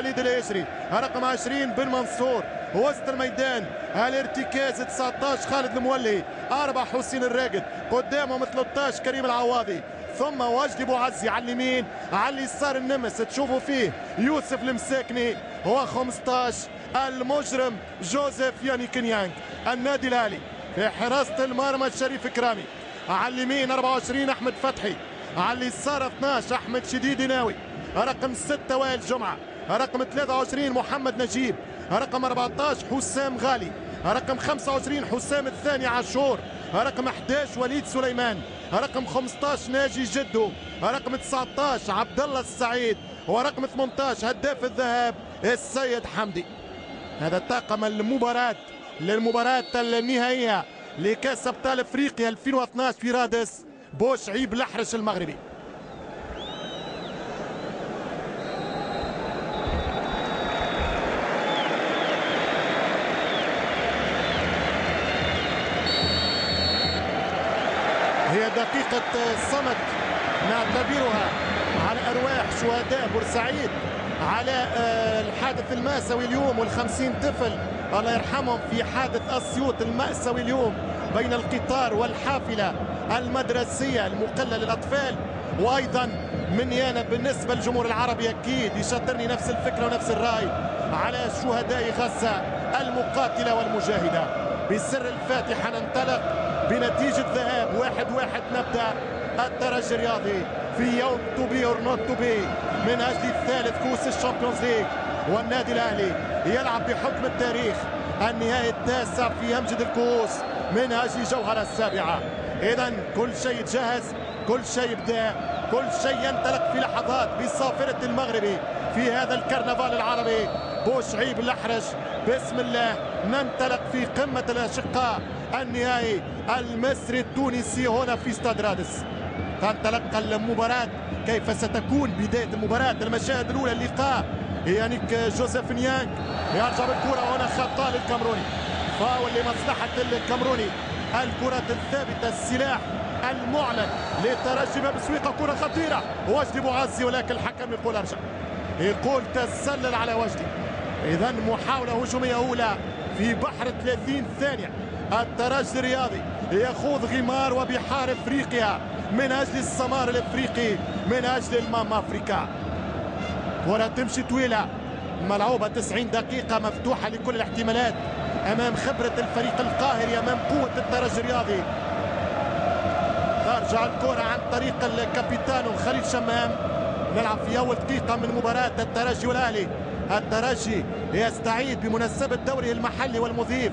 لوليد الهجري. رقم 20 بن منصور. وسط الميدان الارتكاز 19 خالد المولي، 4 حسين الراقد، قدامهم 13 كريم العواضي، ثم وجدي بوعزي على اليمين، على اليسار النمس تشوفوا فيه يوسف المساكني، هو 15 المجرم جوزيف ياني كينيانج. النادي الاهلي في حراسه المرمى الشريف كرامي، على اليمين 24 احمد فتحي، على اليسار 12 احمد شديدي ناوي، رقم 6 وائل جمعه، رقم 23 محمد نجيب، رقم 14 حسام غالي، رقم 25 حسام الثاني عاشور، رقم 11 وليد سليمان، رقم 15 ناجي جدو، رقم 19 عبد الله السعيد، ورقم 18 هداف الذهاب السيد حمدي. هذا طاقم المباراة للمباراة النهائية لكأس أبطال أفريقيا 2012 في رادس بوشعيب الأحرش المغربي. هي دقيقة صمت نعتبرها على أرواح شهداء بورسعيد على الحادث المأساوي اليوم وال50 طفل الله يرحمهم في حادث أسيوط المأساوي اليوم بين القطار والحافلة المدرسية المقلة للأطفال. وأيضا مني أنا بالنسبة للجمهور العربي أكيد يشترني نفس الفكرة ونفس الرأي على شهداء غزة المقاتلة والمجاهدة. بسر الفاتحة ننطلق بنتيجة ذهاب 1-1. نبدأ الترجي الرياضي في يوم تو بي اور نوت تو بي من أجل الثالث كؤوس الشامبيونز ليج، والنادي الأهلي يلعب بحكم التاريخ النهائي التاسع في أمجد الكؤوس من أجل جوهرة السابعة. إذا كل شيء جاهز، كل شيء بدأ، كل شيء ينطلق في لحظات بصافرة المغربي في هذا الكرنفال العربي بوشعيب الأحرش. بسم الله ننطلق في قمة الأشقاء النهائي المصري التونسي هنا في استاد رادس. تنطلق المباراة، كيف ستكون بداية المباراة؟ المشاهد الأولى اللقاء يانيك جوزيف نيانج يرجع بالكرة هنا، خطأ للكامروني، فاول لمصلحة الكامروني. الكرة الثابتة السلاح المعلن للترجي باب سويقة، كرة خطيرة وجدي بوعزي، ولكن الحكم يقول ارجع، يقول تسلل على وجدي. إذا محاولة هجومية أولى في بحر 30 ثانية. الترجي الرياضي يخوض غمار وبحار افريقيا من اجل السمار الافريقي، من اجل الماما افريكا. كرة تمشي طويلة، ملعوبة 90 دقيقة مفتوحة لكل الاحتمالات امام خبرة الفريق القاهري، امام قوة الترجي الرياضي. ترجع الكرة عن طريق الكابيتانو خليل شمام. نلعب في اول دقيقة من مباراة الترجي والاهلي. الترجي يستعيد بمناسبة دوره المحلي والمضيف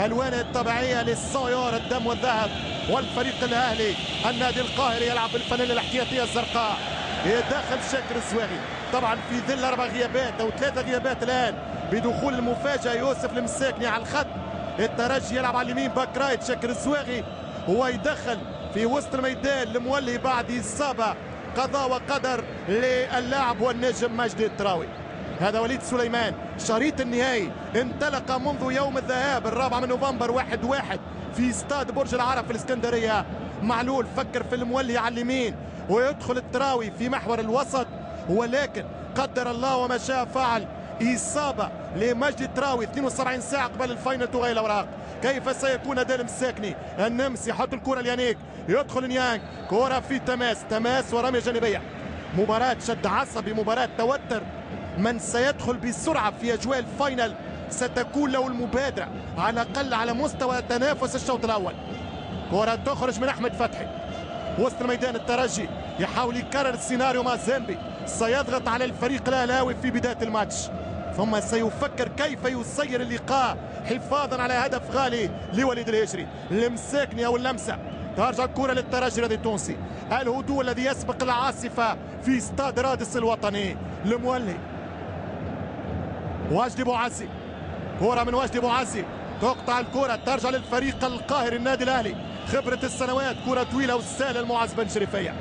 الوانه الطبيعيه للصيار الدم والذهب، والفريق الاهلي النادي القاهري يلعب بالفانيلا الاحتياطيه الزرقاء. يدخل شاكر السواغي طبعا في ظل 4 غيابات او 3 غيابات الان بدخول المفاجاه يوسف المساكني على الخط. الترجي يلعب على اليمين باك رايت شاكر السواغي، هو يدخل في وسط الميدان المولي بعد اصابه قضاء وقدر للاعب والنجم مجدي التراوي. هذا وليد سليمان. شريط النهائي انطلق منذ يوم الذهاب 4 نوفمبر 1-1 في استاد برج العرب في الاسكندريه. معلول فكر في المولي على اليمين ويدخل التراوي في محور الوسط، ولكن قدر الله وما شاء فعل، اصابه لمجدي التراوي 72 ساعه قبل الفاينل تغير الاوراق. كيف سيكون اداء المساكني؟ النمس يحط الكره ليانيك، يدخل نيانج، كره في تماس ورميه جانبيه. مباراه شد عصبي، مباراه توتر. من سيدخل بسرعة في أجواء الفاينل ستكون له المبادرة على الأقل على مستوى تنافس الشوط الأول. كرة تخرج من أحمد فتحي وسط الميدان. الترجي يحاول يكرر السيناريو مع زامبي، سيضغط على الفريق الأهلاوي في بداية الماتش، ثم سيفكر كيف يسير اللقاء حفاظا على هدف غالي لوليد الهجري. المساكني أو اللمسة، ترجع الكرة للترجي الرياضي التونسي. الهدوء الذي يسبق العاصفة في استاد رادس الوطني. المولي وجدي بوعزي، كرة من وجدي بوعزي، تقطع الكرة، ترجع للفريق القاهري النادي الاهلي، خبرة السنوات، كرة طويلة والسهل المعز بن شريفية.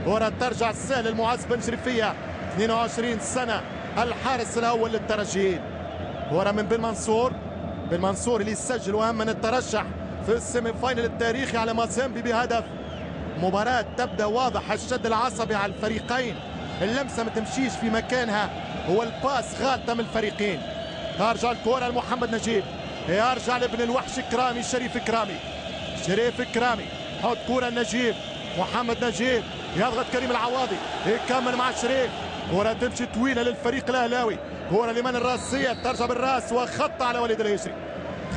كرة ترجع السهل المعز بن شريفية 22 سنة الحارس الأول للترجيين. كرة من بن منصور اللي يسجل وهم من الترشح في السيمي فاينل التاريخي على مازامبي بهدف. مباراة تبدأ واضح الشد العصبي على الفريقين، اللمسة ما تمشيش في مكانها، هو الباس غالطة من الفريقين. ترجع الكرة لمحمد نجيب، يرجع لابن الوحش كرامي، شريف كرامي حط كرة نجيب، محمد نجيب يضغط كريم العواضي، يكمل مع شريف، كرة تمشي طويلة للفريق الأهلاوي، كرة لمن الراسية ترجع بالراس وخط على وليد الهشري،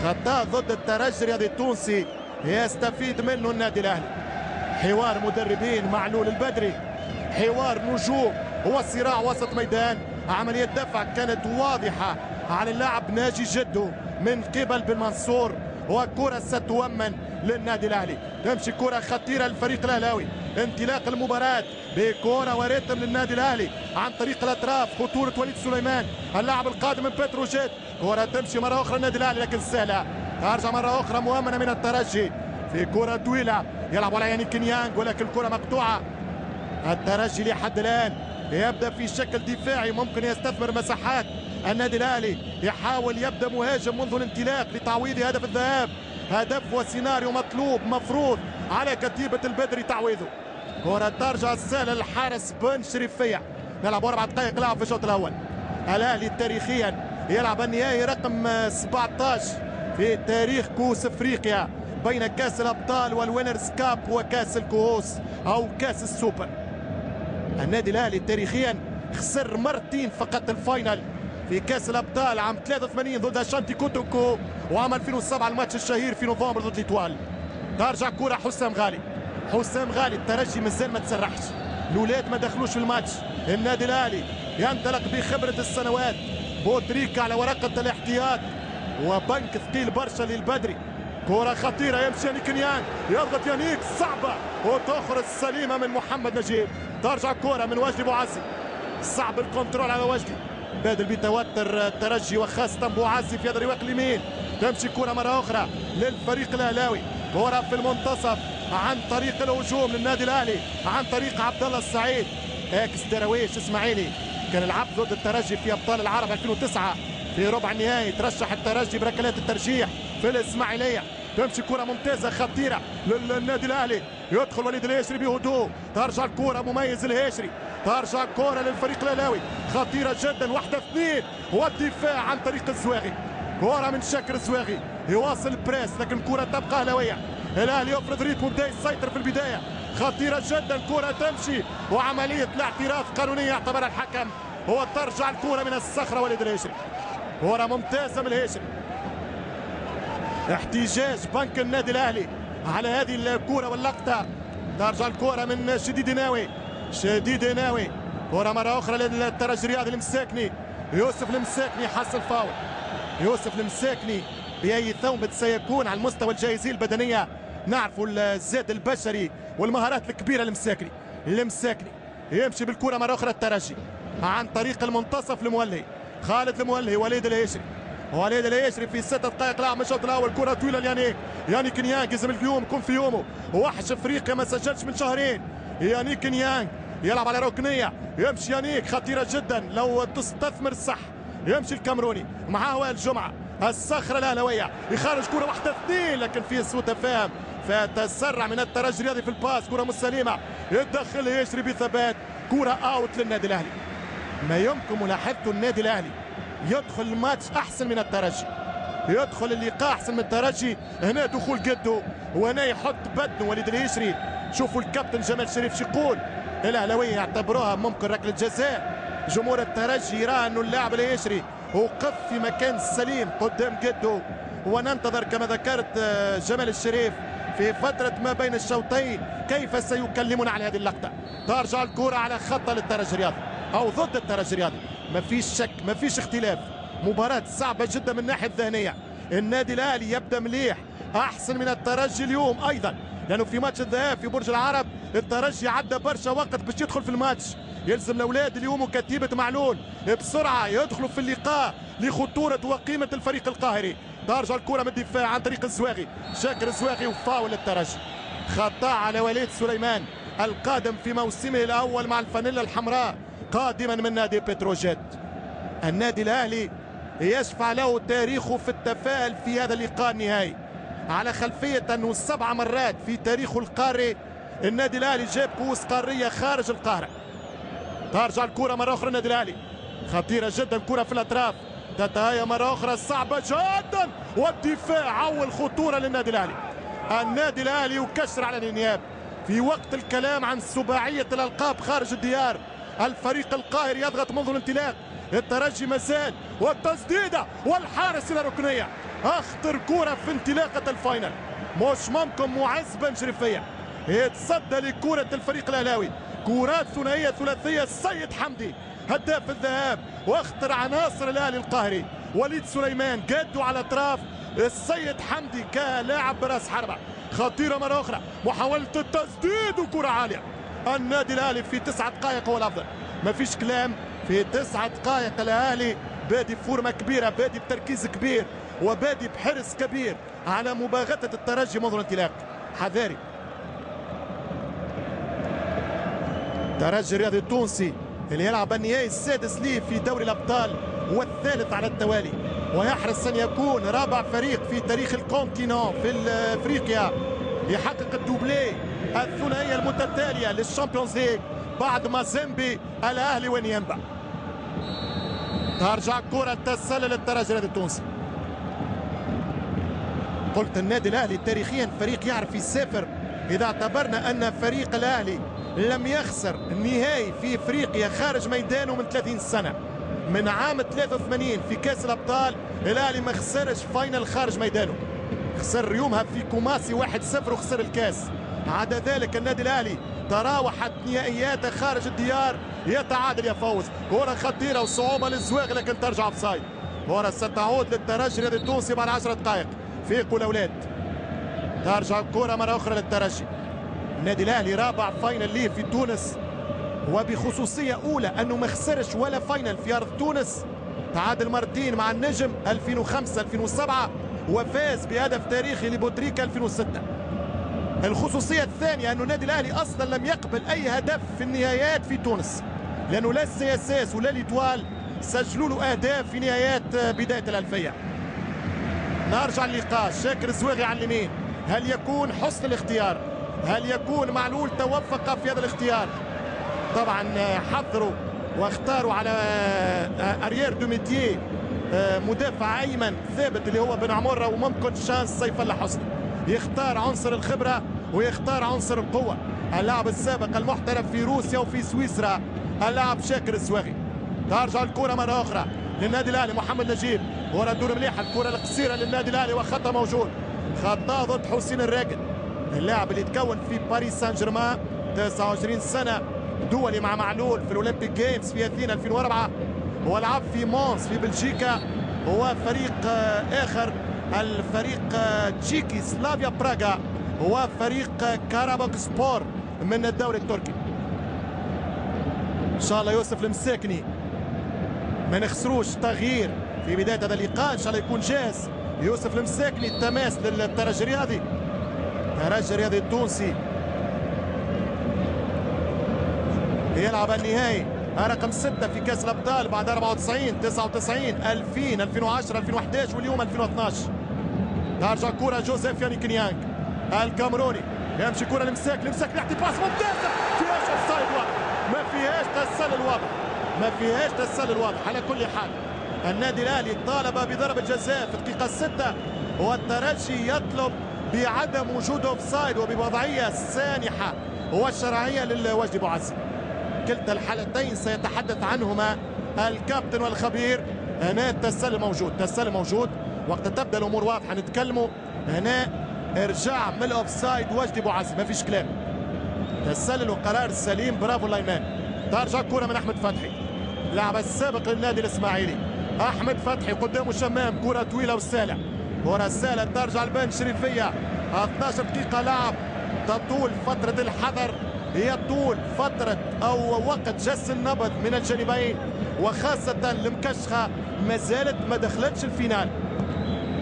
خطأ ضد الترجي الرياضي التونسي يستفيد منه النادي الأهلي. حوار مدربين، معلول البدري، حوار نجوم، هو صراع وسط ميدان، عملية دفع كانت واضحة على اللاعب ناجي جدو من قبل بن منصور، وكرة ستؤمن للنادي الاهلي. تمشي كرة خطيرة للفريق الاهلاوي، انطلاق المباراة بكرة وريتم للنادي الاهلي عن طريق الاطراف، خطورة وليد سليمان اللاعب القادم من بتروجيت، كرة تمشي مرة اخرى النادي الاهلي لكن سهلة، ترجع مرة اخرى مؤمنة من الترجي في كرة طويلة يلعب على يانيك نيانج ولكن الكرة مقطوعة. الترجي لحد الان يبدا في شكل دفاعي، ممكن يستثمر مساحات النادي الاهلي، يحاول يبدا مهاجم منذ الانطلاق لتعويض هدف الذهاب، هدف وسيناريو مطلوب مفروض على كتيبة البدري تعويضه. كرة ترجع السهلة للحارس بن شريفية. نلعب 4 دقائق لعب في الشوط الاول. الاهلي تاريخيا يلعب النهائي رقم 17 في تاريخ كؤوس افريقيا بين كاس الابطال والوينرز كاب وكاس الكؤوس او كاس السوبر. النادي الاهلي تاريخيا خسر مرتين فقط الفاينل، في كاس الابطال عام 83 ضد اشانتي كوتوكو، وعام 2007 الماتش الشهير في نوفمبر ضد ليتوال. ترجع كرة حسام غالي، الترجي مازال ما تسرحش، الاولاد ما دخلوش في الماتش، النادي الاهلي ينطلق بخبرة السنوات، بوتريكا على ورقة الاحتياط وبنك ثقيل برشا للبدري. كرة خطيرة يمشي يانيك نيانج، يضغط يانيك صعبة وتخرج سليمة من محمد نجيب. ترجع كرة من وجدي بوعزي، صعب الكنترول على وجدي، بادل بتوتر الترجي وخاصة بوعزي في هذا الرواق اليمين. تمشي كرة مرة أخرى للفريق الأهلاوي، كرة في المنتصف عن طريق الهجوم للنادي الأهلي عن طريق عبد الله السعيد، اكس درويش اسماعيلي كان العب ضد الترجي في أبطال العرب 2009 في ربع النهائي، ترشح الترجي بركلات الترجيح في الإسماعيلية. تمشي كرة ممتازة خطيرة للنادي الأهلي، يدخل وليد الهشري بهدوء، ترجع الكرة مميز الهشري، ترجع الكرة للفريق الأهلاوي خطيرة جدا، 1-2 والدفاع عن طريق الزواغي، كرة من شاكر الزواغي يواصل البريس لكن كرة تبقى أهلاوية، الأهلي يفرض ريتم وبدا يسيطر في البداية، خطيرة جدا كرة تمشي وعملية الاعتراض قانونية يعتبرها الحكم، هو ترجع الكرة من الصخرة وليد الهشري، كرة ممتازة من الهشري، احتجاج بنك النادي الاهلي على هذه الكرة واللقطة. ترجع الكرة من شديد ناوي، كرة مرة أخرى للترجي الرياضي المساكني، يوسف المساكني حصل فاول، يوسف المساكني بأي ثوبة سيكون على المستوى الجاهزية البدنية، نعرفوا الزاد البشري والمهارات الكبيرة المساكني يمشي بالكرة مرة أخرى الترجي عن طريق المنتصف لمولهي، خالد المولهي، وليد الهشري في 6 دقائق لعب من الشوط الاول، كره طويله ليانيك نيانج، يلزم اليوم يكون في يومه، وحش افريقيا ما سجلش من شهرين، يانيك نيانج يلعب على ركنيه، يمشي يانيك خطيره جدا لو تستثمر صح، يمشي الكامروني معاه وائل جمعه، الصخره الاهلاويه يخرج كره 1-2 لكن في سوء تفاهم، فتسرع من الترجي الرياضي في الباس، كره مش سليمه، يتدخل الهشري بثبات، كره اوت للنادي الاهلي. ما يمكن ملاحظته النادي الاهلي يدخل الماتش احسن من الترجي، يدخل اللقاء احسن من الترجي، هنا دخول جده وهنا يحط بدنه وليد الهشري. شوفوا الكابتن جمال شريف شو يقول، الاهلاويه يعتبروها ممكن ركله جزاء، جمهور الترجي يرى انه اللاعب الهشري وقف في مكان سليم قدام جده، وننتظر كما ذكرت جمال الشريف في فترة ما بين الشوطين كيف سيكلمون على هذه اللقطة. ترجع الكرة على خطة للترجي الرياضي او ضد الترجي الرياضي، ما فيش شك ما فيش اختلاف، مباراة صعبة جدا من الناحية الذهنية، النادي الاهلي يبدا مليح احسن من الترجي اليوم ايضا، لانه في ماتش الذهاب في برج العرب الترجي عدى برشا وقت باش يدخل في الماتش، يلزم الاولاد اليوم وكتيبة معلول بسرعة يدخلوا في اللقاء لخطورة وقيمة الفريق القاهري. ترجع الكرة من الدفاع عن طريق الزواغي، شاكر الزواغي وفاول الترجي، خطأ على وليد سليمان القادم في موسمه الاول مع الفانيلا الحمراء قادما من نادي بتروجيت. النادي الاهلي يشفع له تاريخه في التفاؤل في هذا اللقاء النهائي، على خلفيه انه 7 مرات في تاريخه القاري النادي الاهلي جاب كؤوس قاريه خارج القاهره. ترجع الكره مره اخرى النادي الاهلي، خطيرة جدا، كرة في الأطراف تتهيأ مرة أخرى صعبة جدا، والدفاع أول خطورة للنادي الأهلي. النادي الأهلي يكشر على الانياب في وقت الكلام عن سباعية الألقاب خارج الديار. الفريق القاهري يضغط منذ الانطلاق، الترجي مازال، والتسديدة والحارس إلى ركنية. أخطر كرة في انطلاقة الفاينل، مش ممكن معز بن شريفية يتصدى لكرة الفريق الأهلاوي. كرات ثنائية ثلاثية، السيد حمدي هداف الذهاب واخطر عناصر الأهلي القاهري، وليد سليمان جادوا على أطراف، السيد حمدي كلاعب براس حربة. خطيرة مرة أخرى، محاولة التسديد وكرة عالية. النادي الأهلي في 9 دقائق هو الأفضل، ما فيش كلام. في 9 دقائق الأهلي بادي بفورمة كبيرة، بادي بتركيز كبير، وبادي بحرص كبير على مباغتة الترجي منذ الانطلاق. حذاري الترجي الرياضي التونسي اللي يلعب النهائي السادس ليه في دوري الأبطال والثالث على التوالي، ويحرص أن يكون رابع فريق في تاريخ الكونتينون في افريقيا يحقق الدوبلي الثنائيه المتتاليه للشامبيونز ليج بعد مازيمبي الاهلي ونيامبا. ترجع كره تسلل الترجي الرياضي التونسي. قلت النادي الاهلي تاريخيا فريق يعرف يسافر. اذا اعتبرنا ان فريق الاهلي لم يخسر النهائي في افريقيا خارج ميدانه من 30 سنه، من عام 83 في كاس الابطال الاهلي ما خسرش فاينل خارج ميدانه، خسر يومها في كوماسي 1-0 وخسر الكاس. عدا ذلك النادي الاهلي تراوحت نهائياته خارج الديار، يتعادل يفوز. كره خطيره وصعوبه للزواغ لكن ترجع اوفسايد. كره ستعود للترجي الرياضي التونسي بعد 10 دقائق. فيقوا الاولاد، ترجع الكره مره اخرى للترجي. النادي الاهلي رابع فاينل ليه في تونس، وبخصوصيه اولى انه ما خسرش ولا فاينل في ارض تونس. تعادل مرتين مع النجم 2005 2007، وفاز بهدف تاريخي لبوتريكا 2006. الخصوصيه الثانيه انه النادي الاهلي اصلا لم يقبل اي هدف في النهايات في تونس، لانه لا السي اس اس ولا ليتوال سجلوا له اهداف في نهايات بدايه الالفيه. نرجع للقاء، شاكر الزواغي على اليمين، هل يكون حسن الاختيار؟ هل يكون معلول توفق في هذا الاختيار؟ طبعا حضروا واختاروا على اريير دوميتيي مدافع ايمن ثابت اللي هو بن عمره، وممكن شانس سيف الله حسني. يختار عنصر الخبره ويختار عنصر القوه. اللاعب السابق المحترف في روسيا وفي سويسرا اللاعب شاكر الزواغي. ترجع الكره مره اخرى للنادي الاهلي. محمد نجيب، كره تدور مليحه، الكره القصيره للنادي الاهلي وخطا موجود، خطا ضد حسين الراقد، اللاعب اللي تكون في باريس سان جيرمان 29 سنه، دولي مع معلول في الاولمبيك جيمز في اثينا 2004، ولعب في مونس في بلجيكا، هو فريق اخر الفريق تشيكي سلافيا براغا، هو فريق كاراباك سبور من الدوري التركي. ان شاء الله يوسف المساكني ما نخسروش تغيير في بدايه هذا اللقاء، ان شاء الله يكون جاهز يوسف المساكني. التماس للترجي الرياضي، الترجي الرياضي التونسي يلعب النهائي رقم 6 في كاس الابطال بعد 94 99 2000 2010 2011 واليوم 2012. ترجع كره جوزيف يانيك نيانج الكامروني، يمشي كره لمساك يعطي باس ممتازه، فيهاش اوفسايد واضح، ما فيهاش تسلل واضح، ما فيهاش تسلل واضح. على كل حال النادي الاهلي طالب بضربه جزاء في الدقيقه 6، والترجي يطلب بعدم وجود اوفسايد وبوضعيه سانحه والشرعيه للوجدي بوعزي. كلتا الحالتين سيتحدث عنهما الكابتن والخبير. هنا التسلل موجود، تسلل موجود، وقت تبدا الامور واضحه نتكلموا. هنا ارجاع من الاوفسايد وجدي بوعزي، ما فيش كلام، تسلل وقرار سليم، برافو لايمان. ترجع كره من احمد فتحي، اللاعب السابق للنادي الاسماعيلي. احمد فتحي قدامه شمام، كره طويله وسالة، كره سالة ترجع لبن شريفيه. 12 دقيقه لعب، تطول فتره الحذر، هي طول فترة أو وقت جس النبض من الجانبين، وخاصة المكشخة ما زالت ما دخلتش الفينال.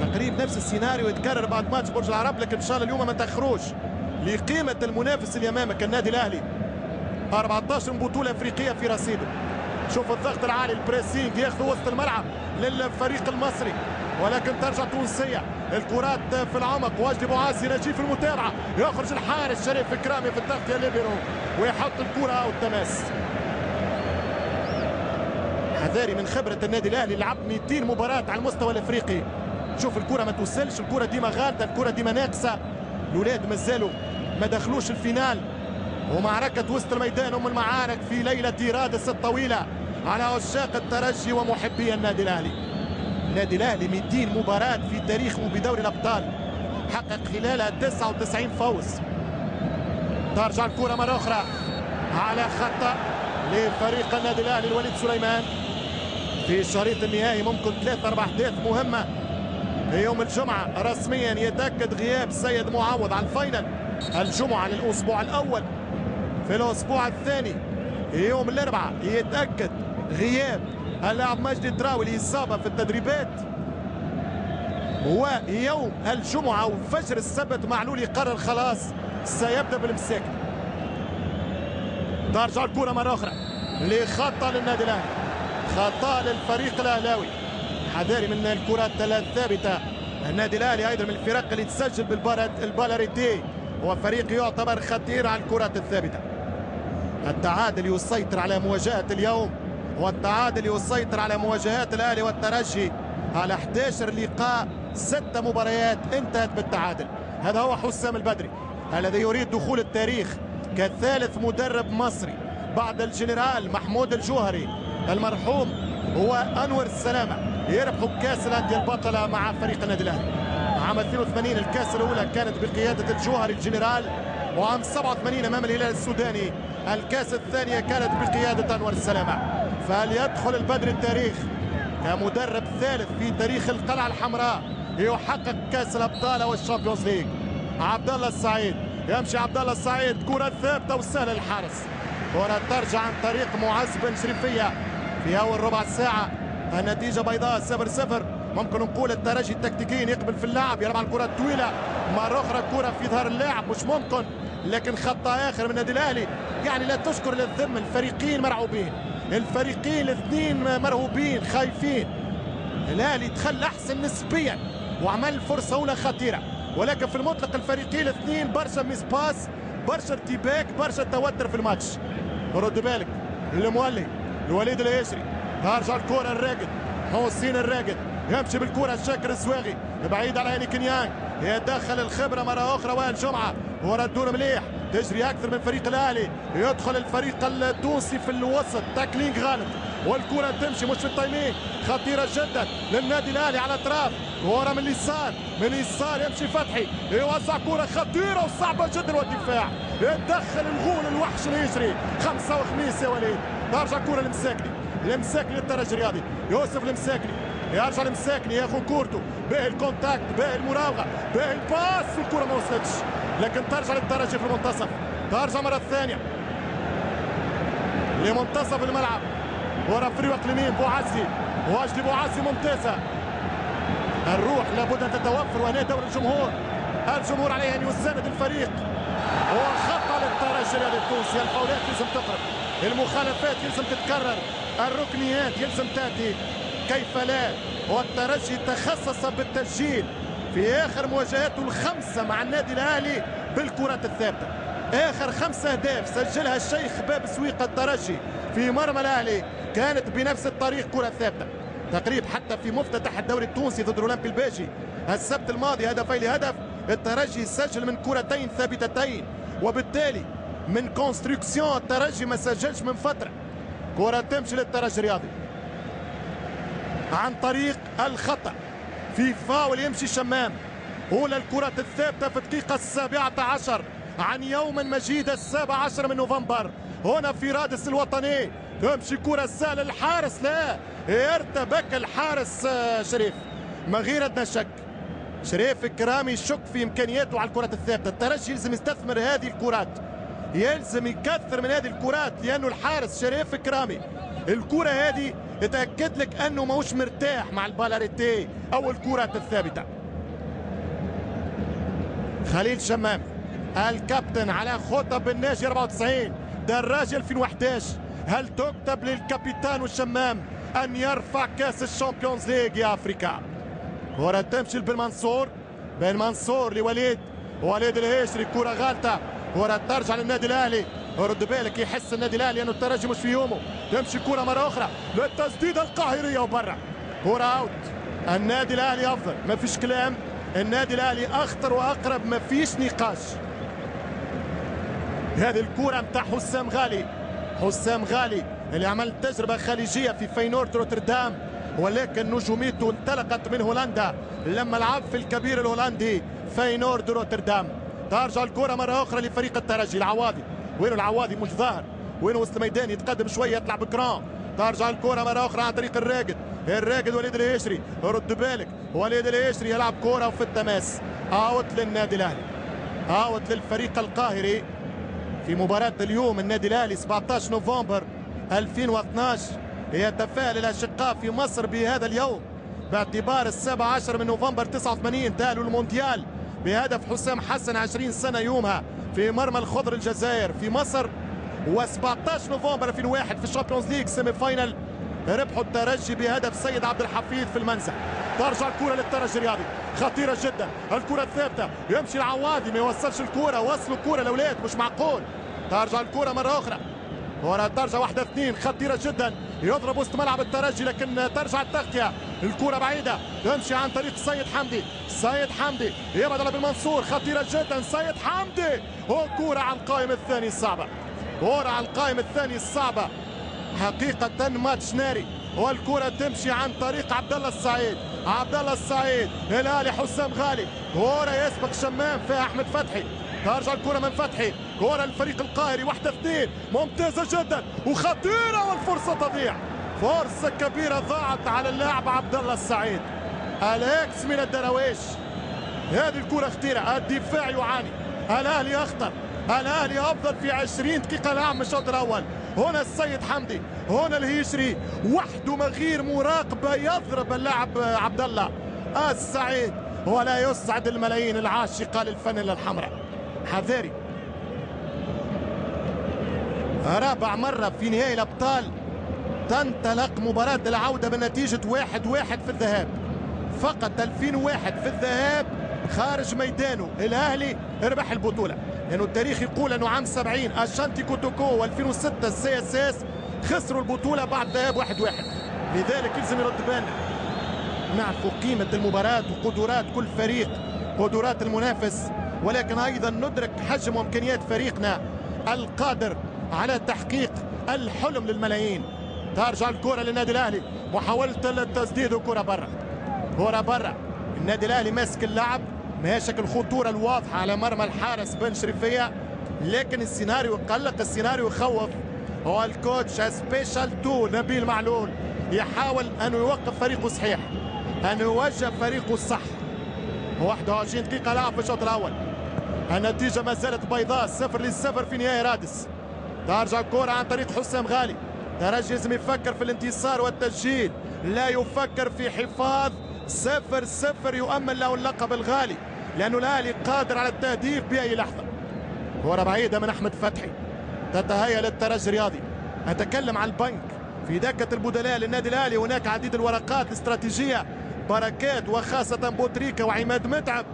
تقريب نفس السيناريو يتكرر بعد ماتش برج العرب، لكن إن شاء الله اليوم ما تأخروش لقيمة المنافس اللي أمامك النادي الأهلي. 14 بطولة أفريقية في رصيده. شوف الضغط العالي، البريسينج ياخذوا وسط الملعب للفريق المصري، ولكن ترجع تونسية. الكرات في العمق، وجدي بوعزي نجيب في المتابعة، يخرج الحارس شريف إكرامي في التغطية ليبيرو ويحط الكرة والتماس. حذاري من خبره النادي الاهلي، لعب 200 مباراه على المستوى الافريقي. شوف الكره ما توصلش، الكره ديما غالطه، الكره ديما ناقصه. الاولاد مازالوا ما دخلوش الفينال، ومعركه وسط الميدان ام المعارك في ليله رادس الطويله على عشاق الترجي ومحبي النادي الاهلي. النادي الاهلي 200 مباراه في تاريخه بدوري الابطال، حقق خلالها 99 فوز. ترجع الكره مره اخرى على خطأ لفريق النادي الاهلي الوليد سليمان في الشريط النهائي. ممكن 3-4 احداث مهمه يوم الجمعه رسميا يتاكد غياب السيد معوض على الفاينل الجمعه للاسبوع الاول. في الاسبوع الثاني يوم الاربعاء يتاكد غياب اللاعب مجدي الدراوي لإصابة في التدريبات. ويوم الجمعة وفجر السبت معلول يقرر خلاص سيبدأ بالمساك. ترجع الكرة مرة أخرى لخطأ للنادي الأهلي، خطأ للفريق الأهلاوي. حذاري من الكرات الثابتة. النادي الأهلي أيضا من الفرق اللي تسجل بالبالاريتي، هو فريق يعتبر خطير على الكرات الثابتة. التعادل يسيطر على مواجهة اليوم، والتعادل يسيطر على مواجهات الاهلي والترجي على 11 لقاء 6 مباريات انتهت بالتعادل. هذا هو حسام البدري الذي يريد دخول التاريخ كثالث مدرب مصري بعد الجنرال محمود الجوهري المرحوم وانور السلامه يربحوا كاس الانديه البطله مع فريق النادي الاهلي. عام 82 الكاس الاولى كانت بقياده الجوهري الجنرال، وعام 87 امام الهلال السوداني الكاس الثانيه كانت بقياده انور السلامه. فليدخل البدري التاريخ كمدرب ثالث في تاريخ القلعه الحمراء يحقق كاس الابطال والشامبيونز ليج. عبد الله السعيد يمشي، عبد الله السعيد كره ثابته وسهله للحارس، كره ترجع عن طريق معز بن شريفيه في اول ربع ساعه. النتيجه بيضاء 0-0. ممكن نقول الترجي تكتيكيا يقبل في اللعب، يلعب على الكره الطويله مره اخرى، كره في ظهر اللاعب مش ممكن، لكن خطا اخر من النادي الاهلي. يعني لا تشكر للذم، الفريقين مرعوبين، الفريقين الاثنين مرهوبين خايفين. الاهلي دخل احسن نسبيا وعمل فرصه اولى خطيره، ولكن في المطلق الفريقين الاثنين برشا ميس باس، برشا ارتباك، برشا توتر في الماتش. رد بالك المولي الوليد الهاشري، ترجع الكره الراقد حسين الراقد يمشي بالكره شاكر الزواغي بعيد على هاني كنيان، يدخل الخبره مره اخرى وائل جمعه، ورا الدور مليح تجري اكثر من فريق الاهلي، يدخل الفريق التونسي في الوسط تاكلينج غلط، والكره تمشي مش في التايمين، خطيره جدا للنادي الاهلي على اطراف، ورا من اليسار، من اليسار يمشي فتحي يوزع كره خطيره وصعبه جدا، والدفاع يتدخل الغول الوحش الهجري 5 وخميس يا وليد. ترجع كره لمساكني، المساكني للترجي الرياضي، يوسف المساكني يرجع المساكني ياخذ كورته، باهي الكونتاكت، باهي المراوغه، باهي الباس، والكره ما وصلتش، لكن ترجع للترجي في المنتصف. ترجع مره ثانيه لمنتصف الملعب، ورا فريق اليمين بوعزي، واجدي بوعزي ممتازه. الروح لابد ان تتوفر، وهنا دور الجمهور، الجمهور عليه ان يساند الفريق. وخطا للترجي الرياضي التونسي، الفاولات لازم تقرب، المخالفات يلزم تتكرر، الركنيات يلزم تاتي، كيف لا؟ والترجي تخصص بالتسجيل في اخر مواجهاته الخمسه مع النادي الاهلي بالكرات الثابته. اخر 5 اهداف سجلها الشيخ باب سويق الترجي في مرمى الاهلي كانت بنفس الطريق، كره ثابته. تقريب حتى في مفتتح الدوري التونسي ضد الاولمبي الباجي السبت الماضي هدفين لهدف، الترجي سجل من كرتين ثابتتين، وبالتالي من كونستركسيون الترجي ما سجلش من فتره. كره تمشي للترجي الرياضي عن طريق الخطأ في فاول يمشي شمام. أولى الكرات الثابتة في الدقيقة 17 عن يوم مجيد 17 من نوفمبر هنا في رادس الوطني. تمشي كرة سهلة الحارس، لا ارتبك الحارس شريف، ما غير أدنى شك. شريف الكرامي يشك في إمكانياته على الكرات الثابتة. الترجي يلزم يستثمر هذه الكرات، يلزم يكثر من هذه الكرات، لأنه الحارس شريف الكرامي الكرة هذه يتأكد لك أنه ماهوش مرتاح مع البالاريتي أو الكرات الثابتة. خليل شمام الكابتن على خطى بالناجي 94 دراجة 2011، هل تكتب للكابيتان والشمام أن يرفع كأس الشامبيونز ليج يا أفريقيا؟ كرة تمشي بالمنصور، بن منصور لوليد، وليد الهاشري، كرة غالطة، كرة ترجع للنادي الأهلي رد بالك يحس النادي الاهلي انه الترجي مش في يومه. تمشي كرة مرة اخرى للتسديدة القاهرية وبرا. كرة اوت. النادي الاهلي افضل، ما فيش كلام. النادي الاهلي اخطر واقرب، ما فيش نقاش. هذه الكرة متاع حسام غالي. حسام غالي اللي عمل تجربة خليجية في فينورد روتردام، ولكن نجوميته انطلقت من هولندا لما لعب في الكبير الهولندي فينورد روتردام. ترجع الكرة مرة أخرى لفريق الترجي. العواضي، وينه العواضي؟ مش ظاهر. وينه وسط الميدان؟ يتقدم شوية، يطلع بكران. ترجع الكرة مرة أخرى عن طريق الراقد. الراقد وليد الهشري. رد بالك، وليد الهشري يلعب كرة وفي التماس. اوت للنادي الأهلي، اوت للفريق القاهري في مباراة اليوم. النادي الأهلي 17 نوفمبر 2012. يتفائل الأشقاء في مصر بهذا اليوم باعتبار 17 من نوفمبر 89 تأهلوا المونديال بهدف حسام حسن 20 سنة يومها في مرمى الخضر الجزائر في مصر. و17 نوفمبر 2001 في الشامبيونز ليج سيمي فاينل ربحوا الترجي بهدف سيد عبد الحفيظ في المنزل. ترجع الكرة للترجي الرياضي، خطيرة جدا الكرة الثابتة. يمشي العوادي ما يوصلش الكرة، وصلوا الكرة الأولاد، مش معقول. ترجع الكرة مرة أخرى، كرة ترجع 1-2 خطيرة جدا. يضرب وسط ملعب الترجي لكن ترجع التغطية. الكرة بعيدة تمشي عن طريق سيد حمدي. سيد حمدي يبعد على بالمنصور، خطيرة جدا. سيد حمدي وكرة على القائم الثاني الصعبة. كرة على القائم الثاني الصعبة حقيقة، ماتش ناري. والكرة تمشي عن طريق عبد الله السعيد. عبد الله السعيد الأهلي حسام غالي. كرة يسبق شمام فيها أحمد فتحي. ترجع الكرة من فتحي، كرة للفريق القاهري 1-2 ممتازة جدا وخطيرة، والفرصة تضيع. فرصة كبيرة ضاعت على اللاعب عبد الله السعيد. الاكس من الدراويش. هذه الكرة خطيرة، الدفاع يعاني. الأهلي أخطر، الأهلي أفضل في 20 دقيقة لعب من الشوط الأول. هنا السيد حمدي، هنا الهيشري وحده من غير مراقبة يضرب اللاعب عبد الله السعيد، ولا يسعد الملايين العاشقة للفانيلا الحمراء. حذاري، رابع مرة في نهائي الأبطال تنطلق مباراة العودة بنتيجة 1-1 في الذهاب. فقط 2001 في الذهاب خارج ميدانه الأهلي ربح البطولة، لأنه التاريخ يقول أنه عام 70 أشانتي كوتوكو و2006 السي اس اس خسروا البطولة بعد ذهاب 1-1. لذلك يلزم يرد بالنا، نعرف قيمة المباراة وقدرات كل فريق، قدرات المنافس، ولكن أيضا ندرك حجم وإمكانيات فريقنا القادر على تحقيق الحلم للملايين. ترجع الكرة للنادي الأهلي، محاولة التسديد وكرة برا، كرة برا. النادي الأهلي ماسك اللعب، ما شكل الخطورة الواضحة على مرمى الحارس بن شريفية، لكن السيناريو يقلق، السيناريو يخوف. هو الكوتش سبيشال تو نبيل معلول يحاول أن يوقف فريقه صحيح، أن يوجه فريقه الصح. 21 دقيقة لعب في الشوط الأول، النتيجة ما زالت بيضاء 0-0 في نهائي رادس. ترجع الكرة عن طريق حسام غالي. ترجي لازم يفكر في الانتصار والتسجيل، لا يفكر في حفاظ 0-0 يؤمن له اللقب الغالي، لأنه الأهلي قادر على التهديف بأي لحظة. كرة بعيدة من أحمد فتحي تتهيأ للترجي الرياضي. أتكلم عن البنك في دكة البدلاء للنادي الأهلي، هناك عديد الورقات الاستراتيجية، بركات وخاصة بوتريكا وعماد متعب.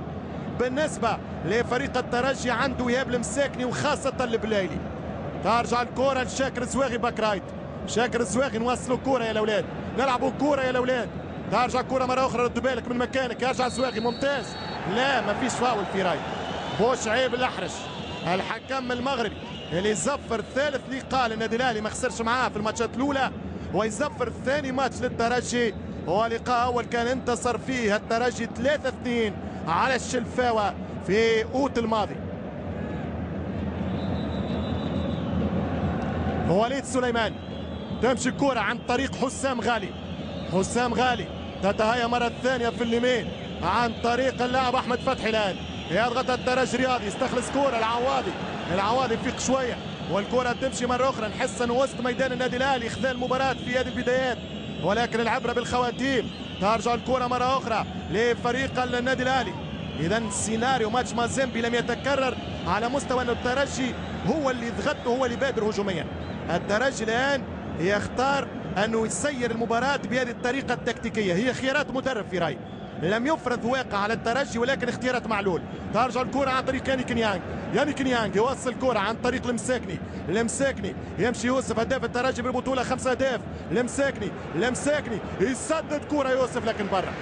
بالنسبة لفريق الترجي عنده إيهاب المساكني وخاصة البلايلي. ترجع الكرة لشاكر الزواغي باك رايت. شاكر الزواغي نوصلوا كرة يا الأولاد، نلعبوا كرة يا الأولاد. ترجع كرة مرة أخرى، رد بالك من مكانك، يرجع الزواغي ممتاز. لا ما فيش فاول في رايت، بوشعيب الأحرش الحكم المغربي اللي يزفر ثالث لقاء للنادي الأهلي، ما خسرش معاه في الماتشات الأولى، ويزفر ثاني ماتش للترجي. هو لقاء أول كان انتصر فيه الترجي 3-2 على الشلفاوة في أوت الماضي. وليد سليمان، تمشي الكرة عن طريق حسام غالي. حسام غالي تتهيأ مرة ثانية في اليمين عن طريق اللاعب أحمد فتحي. الآن يضغط الترجي الرياضي، يستخلص كرة العواضي. العواضي يفيق شوية والكرة تمشي مرة أخرى. نحس أنه وسط ميدان النادي الأهلي خلال المباراة في هذه البدايات، ولكن العبرة بالخواتيم. ترجع الكرة مرة أخرى لفريق النادي الأهلي. إذا سيناريو ماتش مازيمبي لم يتكرر على مستوى أن الترجي هو اللي يضغط وهو اللي بادر هجوميا. الترجي الآن يختار أنه يسير المباراة بهذه الطريقة التكتيكية، هي خيارات مدرب في رأيي. لم يفرض واقع على الترجي، ولكن اختيارات معلول. ترجع الكرة عن طريق يانيك نيانج، يانيك نيانج يوصل الكرة عن طريق المساكني، المساكني يمشي يوسف هداف الترجي بالبطولة 5 أهداف، المساكني يسدد كرة يوسف لكن برا،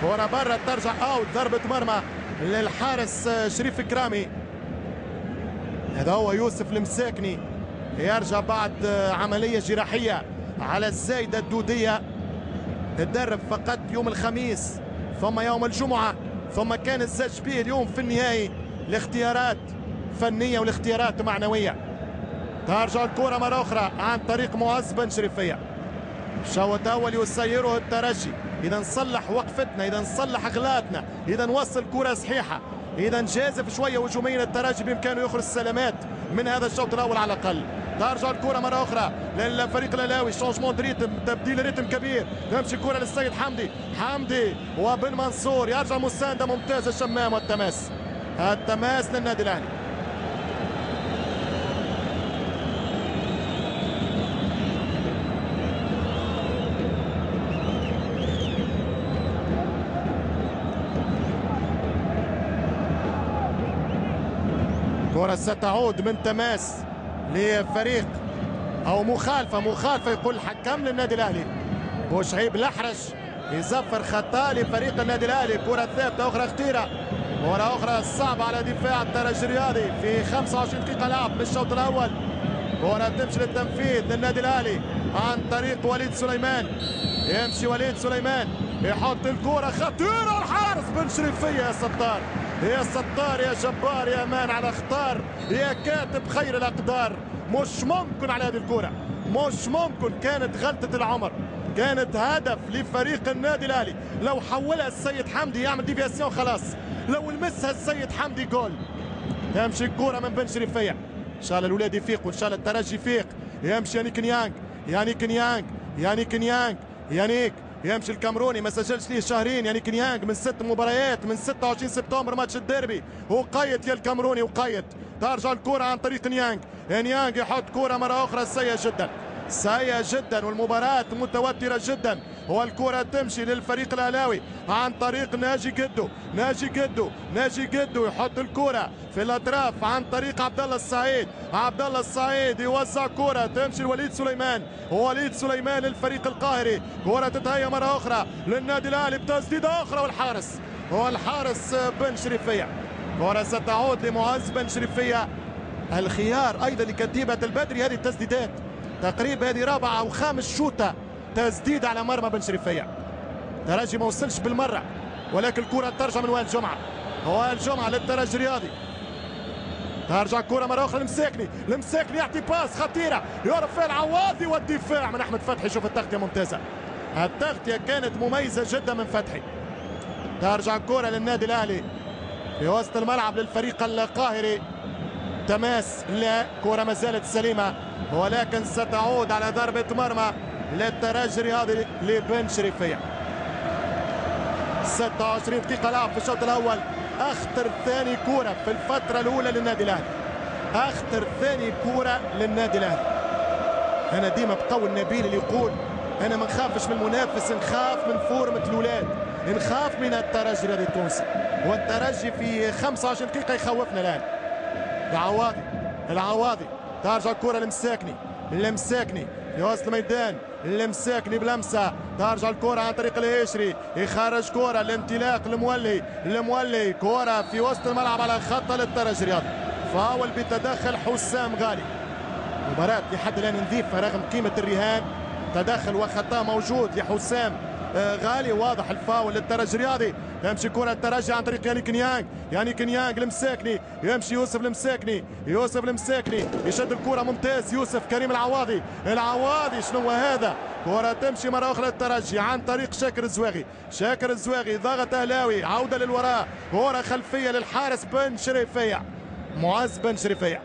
كرة برا ترجع اوت، ضربة مرمى للحارس شريف كرامي. هذا هو يوسف المساكني، يرجع بعد عملية جراحية على الزايدة الدودية، تدرب فقط يوم الخميس ثم يوم الجمعة، ثم كان الزج به اليوم في النهائي. الاختيارات فنية والاختيارات معنوية. ترجع الكرة مرة أخرى عن طريق معز بن شريفية، شوط أول يسيره الترجي. إذا نصلح وقفتنا، إذا نصلح أغلاطنا، إذا نوصل كرة صحيحة، إذا نجازف شوية هجوميا الترجي بإمكانه يخرج السلامات من هذا الشوط الأول على الأقل. ترجع الكرة مرة أخرى للفريق الأهلاوي، شونجمون دو ريتم، تبديل ريتم كبير، تمشي الكرة للسيد حمدي وبن منصور، يرجع مساندة ممتازة الشمام والتماس للنادي الأهلي. كرة ستعود من تماس لفريق او مخالفه يقول الحكم للنادي الاهلي. بوشعيب الاحرج يزفر خطا لفريق النادي الاهلي. كرة ثابته اخرى خطيره، كرة اخرى صعبه على دفاع الترجي الرياضي في 25 دقيقه لعب من الشوط الاول. كرة تمشي للتنفيذ للنادي الاهلي عن طريق وليد سليمان، يمشي وليد سليمان يحط الكرة خطيره، الحارس بن شريفيه. يا ستار يا جبار يا مان على اختار يا كاتب خير الاقدار. مش ممكن على هذه الكرة، مش ممكن، كانت غلطة العمر، كانت هدف لفريق النادي الاهلي. لو حولها السيد حمدي يعمل ديفياسيون خلاص، لو لمسها السيد حمدي جول. تمشي الكرة من بن شريفية، ان شاء الله الاولاد يفيقوا، ان شاء الله الترجي يفيق. يمشي يانيك يمشي الكامروني، ما سجلش ليه شهرين يانيك نيانج من 6 مباريات من 26 سبتمبر ماتش الديربي، وقيت يا الكامروني وقيت. ترجع الكرة عن طريق نيانج يحط كرة مرة أخرى سيئة جدا والمباراة متوترة جدا، والكرة تمشي للفريق الأهلاوي عن طريق ناجي جدو يحط الكرة في الأطراف عن طريق عبد الله السعيد يوزع كرة تمشي لوليد سليمان للفريق القاهري. كرة تتهيأ مرة أخرى للنادي الأهلي بتسديدة أخرى، والحارس بن شريفية. كرة ستعود لمعز بن شريفية. الخيار أيضا لكتيبة البدري، هذه التسديدات تقريبا هذه رابعة أو خامس شوطة تسديد على مرمى بن شريفية. الترجي ما وصلش بالمرة، ولكن الكرة ترجع من وائل جمعة للترجي الرياضي. ترجع الكرة مرة أخرى المساكني يعطي باس خطيرة، يعرف فيها العواضي والدفاع من أحمد فتحي. شوف التغطية ممتازة، التغطية كانت مميزة جدا من فتحي. ترجع الكرة للنادي الأهلي في وسط الملعب للفريق القاهري. تماس لا، كرة ما زالت سليمة، ولكن ستعود على ضربة مرمى للترجي الرياضي لبن شريفية. 26 دقيقة لعب في الشوط الأول. أخطر ثاني كرة في الفترة الأولى للنادي الأهلي، أنا ديما بقول نبيل اللي يقول أنا ما نخافش من المنافس، نخاف من فورمة الأولاد، نخاف من الترجي الرياضي التونسي، والترجي في 25 دقيقة يخوفنا الآن. العواضي ترجع الكرة المساكني في وسط الميدان، المساكني بلمسة. ترجع الكرة عن طريق الهشري، يخرج كرة الانطلاق المولي، كرة في وسط الملعب على خط للترجي الرياضي. فاول بتدخل حسام غالي. مباراة لحد الآن نظيفة رغم قيمة الرهان، تدخل وخطأ موجود لحسام غالي، واضح الفاول للترجي الرياضي. يمشي كرة الترجي عن طريق يانيك نيانج المساكني، يمشي يوسف المساكني يشد الكرة ممتاز. يوسف كريم العواضي شنو هذا؟ كرة تمشي مرة أخرى للترجي عن طريق شاكر الزواغي ضغط أهلاوي، عودة للوراء، كرة خلفية للحارس بن شريفية، معز بن شريفية.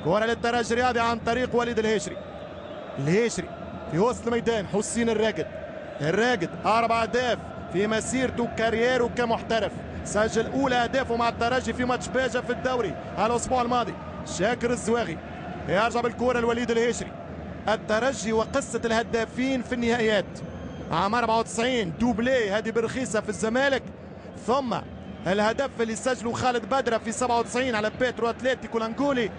كرة للترجي الرياضي عن طريق وليد الهشري في وسط الميدان. حسين الراقد 4 أهداف في مسيرته كاريره كمحترف، سجل أولى أهدافه مع الترجي في ماتش باجة في الدوري الأسبوع الماضي. شاكر الزواغي يرجع بالكرة لوليد الهشري. الترجي وقصة الهدافين في النهائيات، عام 94 دوبلي هذه بالرخيصه في الزمالك، ثم الهدف اللي سجله خالد بدره في 97 على بيترو اتليتيكو الانغولي،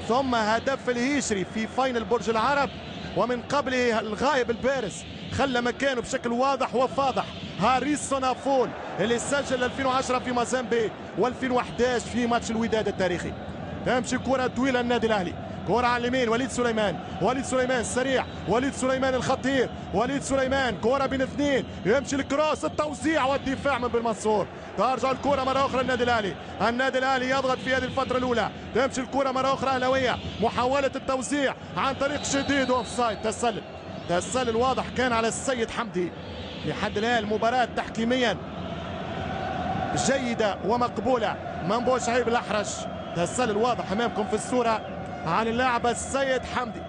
ثم هدف الهيشري في فاينل برج العرب، ومن قبله الغايب البارز خلى مكانه بشكل واضح وفاضح هاريسون افول اللي سجل 2010 في مازامبي و2011 في ماتش الوداد التاريخي. تمشي كرة طويلة النادي الاهلي، كرة على اليمين وليد سليمان، وليد سليمان السريع، وليد سليمان الخطير، وليد سليمان كرة بين اثنين، يمشي الكروس التوزيع والدفاع من بن منصور، ترجع الكرة مرة أخرى النادي الأهلي، النادي الأهلي يضغط في هذه الفترة الأولى، تمشي الكرة مرة أخرى أهلاوية، محاولة التوزيع عن طريق شديد أوفسايد، تسلل واضح كان على السيد حمدي. لحد الآن المباراة تحكيميا جيدة ومقبولة من بوشعيب الأحرج، تسلل واضح أمامكم في الصورة عن اللاعب السيد حمدي.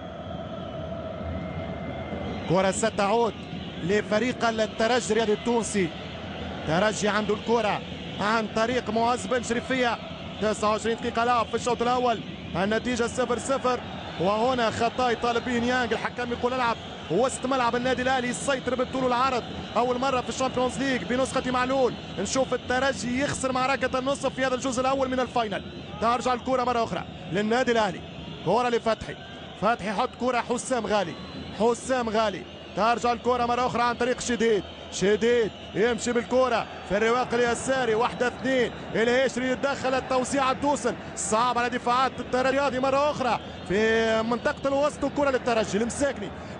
كرة ستعود لفريق الترجي الرياضي التونسي، ترجي عنده الكرة عن طريق معز بن شريفية، 29 دقيقة لعب في الشوط الأول، النتيجة 0-0. وهنا خطأ يطالب به نيانج، الحكم يقول العب وسط ملعب النادي الاهلي يسيطر بالطول والعرض، اول مره في الشامبيونز ليج بنسخه معلول نشوف الترجي يخسر معركه النصف في هذا الجزء الاول من الفاينل. ترجع الكره مره اخرى للنادي الاهلي، كره لفتحي، فتحي يحط كره حسام غالي، ترجع الكره مره اخرى عن طريق شديد يمشي بالكرة في الرواق اليساري، 1-2 الهيشري يتدخل، التوزيع توصل صعب على دفاعات الرياضي مرة أخرى في منطقة الوسط، وكرة للترجي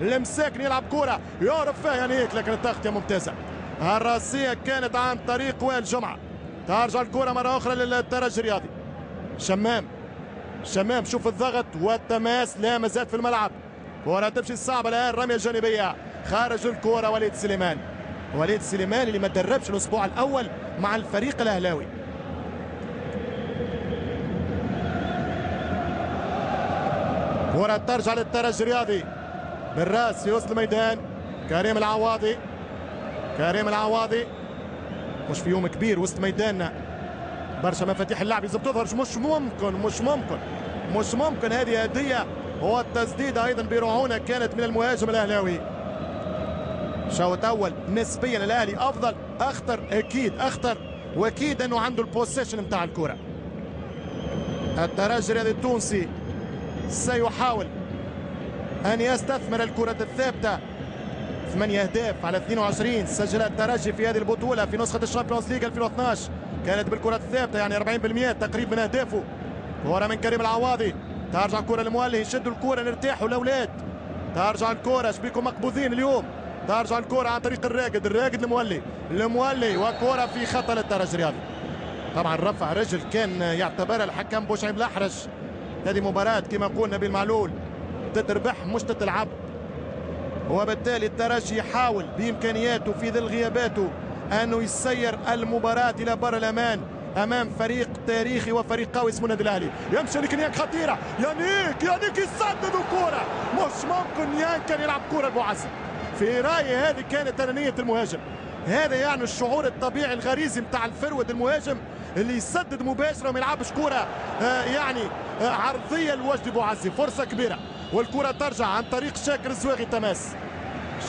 المساكني يلعب كرة يعرف فيها يعني هيك، لكن التغطية ممتازة، الراسية كانت عن طريق وائل جمعة. ترجع الكرة مرة أخرى للترجي الرياضي، شمام شوف الضغط والتماس لا مازال في الملعب، كرة تمشي صعبة الآن، رمية جانبية خارج الكرة، وليد سليمان اللي ما تدربش الاسبوع الاول مع الفريق الاهلاوي. كرة ترجع للترجي الرياضي بالراس في وسط الميدان، كريم العواضي مش في يوم كبير وسط ميداننا، برشا مفاتيح اللعب لازم تظهر، مش ممكن هذه هدية، والتسديدة ايضا برعونة كانت من المهاجم الاهلاوي. شوط اول نسبيا الاهلي افضل، اخطر واكيد انه عنده البوسيشن نتاع الكره. الترجي الرياضي التونسي سيحاول ان يستثمر الكره الثابته، 8 اهداف على 22 سجلها الترجي في هذه البطوله في نسخه الشامبيونز ليج 2012 كانت بالكره الثابته، يعني 40% تقريبا من اهدافه. كره من كريم العواضي، ترجع كره لمولي، يشدوا الكره نرتاحوا الاولاد، ترجع الكره شبيكم مقبوضين اليوم، ترجع الكرة عن طريق الراقد لمولي وكرة في خطأ للترجي الرياضي. طبعا رفع رجل كان يعتبرها الحكم بوشعيب الأحرج. هذه مباراة كما قلنا نبيل معلول تتربح مش تتلعب، وبالتالي الترجي يحاول بإمكانياته في ظل غياباته أنه يسير المباراة إلى بر الأمان أمام فريق تاريخي وفريق قوي اسمه النادي الأهلي. يمشي نيانك خطيرة، يانيك يسدد كرة، مش ممكن نيانك كان يلعب كرة المعزة. في رأيي هذه كانت أنانية المهاجم، هذا يعني الشعور الطبيعي الغريزي بتاع الفرود المهاجم اللي يسدد مباشرة وما يلعبش كرة عرضية لوجدي بوعزي. فرصة كبيرة والكرة ترجع عن طريق شاكر الزواغي، تماس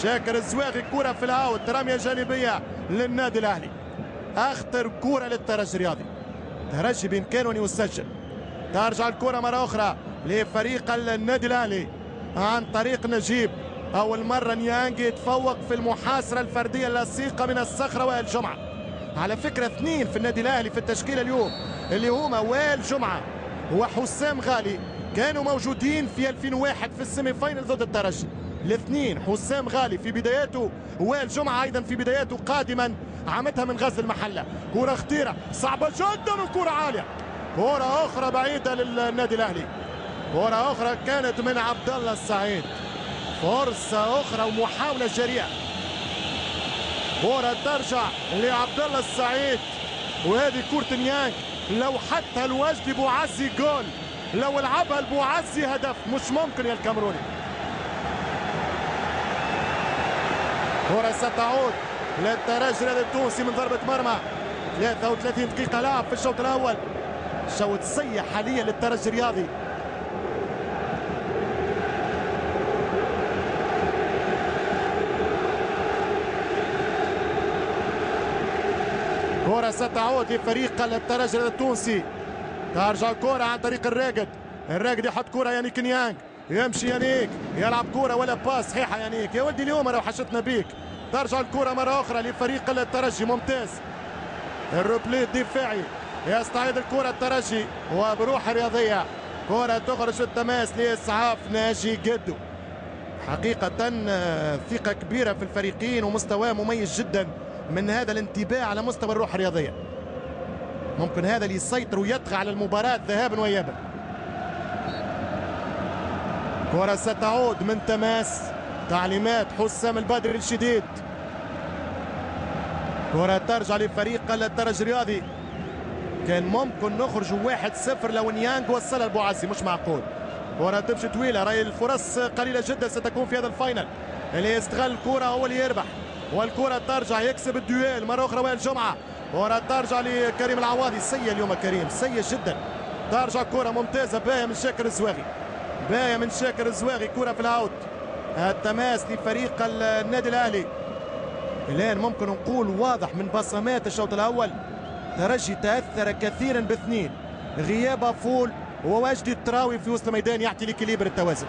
شاكر الزواغي، كرة في الاوت، رمية جانبية للنادي الأهلي، أخطر كرة للترجي الرياضي، الترجي بإمكانه أن يسجل. ترجع الكرة مرة أخرى لفريق النادي الأهلي عن طريق نجيب، أول مرة نيانج يتفوق في المحاصرة الفردية اللصيقة من الصخرة وائل جمعة. على فكرة 2 في النادي الأهلي في التشكيلة اليوم اللي هما وائل جمعة وحسام غالي، كانوا موجودين في 2001 في السيمي فاينل ضد الترجي. الاثنين حسام غالي في بداياته وائل جمعة أيضا في بداياته قادما عمتها من غزل المحلة. كرة خطيرة صعبة جدا وكرة عالية، كرة أخرى بعيدة للنادي الأهلي، كرة أخرى كانت من عبد الله السعيد، فرصة أخرى ومحاولة جريئة، كرة ترجع لعبد الله السعيد، وهذه كرة نيانج لو حتى الوجدي بوعزي جول، لو لعبها البوعزي هدف، مش ممكن يا الكاميروني. كرة ستعود للترجي الرياضي التونسي من ضربة مرمى، 33 دقيقة لعب في الشوط الأول، شوط سيء حاليا للترجي الرياضي. كرة ستعود لفريق الترجي التونسي. ترجع الكرة عن طريق الراقد. الراقد يحط كرة يانيك نيانج. يمشي يانيك يلعب كرة ولا باس صحيحة يانيك. يا ولدي اليوم راه وحشتنا بيك. ترجع الكرة مرة أخرى لفريق الترجي. ممتاز. الروبلي الدفاعي يستعيد الكرة الترجي وبروح رياضية. كرة تخرج في التماس لإسعاف ناجي قدو. حقيقة ثقة كبيرة في الفريقين ومستوى مميز جدا من هذا الانتباه على مستوى الروح الرياضية. ممكن هذا اللي يسيطر ويطغى على المباراة ذهابا وإيابا. كرة ستعود من تماس. تعليمات حسام البدري الشديد. كرة ترجع لفريق الترجي الرياضي. كان ممكن نخرج 1-0 لو نيانج وصلها لبوعزي. مش معقول. كرة تمشي طويلة. راهي الفرص قليلة جدا ستكون في هذا الفاينل. اللي يستغل الكرة هو اللي يربح. والكرة ترجع يكسب الدويل مرة أخرى وائل جمعة. كرة ترجع لكريم العواضي. سيء اليوم كريم سيء جدا. ترجع كرة ممتازة باهية من شاكر الزواغي. باهية من شاكر الزواغي. كرة في الأوت. التماس لفريق النادي الأهلي. الآن ممكن نقول واضح من بصمات الشوط الأول ترجي تأثر كثيرا باثنين. غياب فول ووجدي التراوي في وسط الميدان يعطي ليكيليبر التوازن.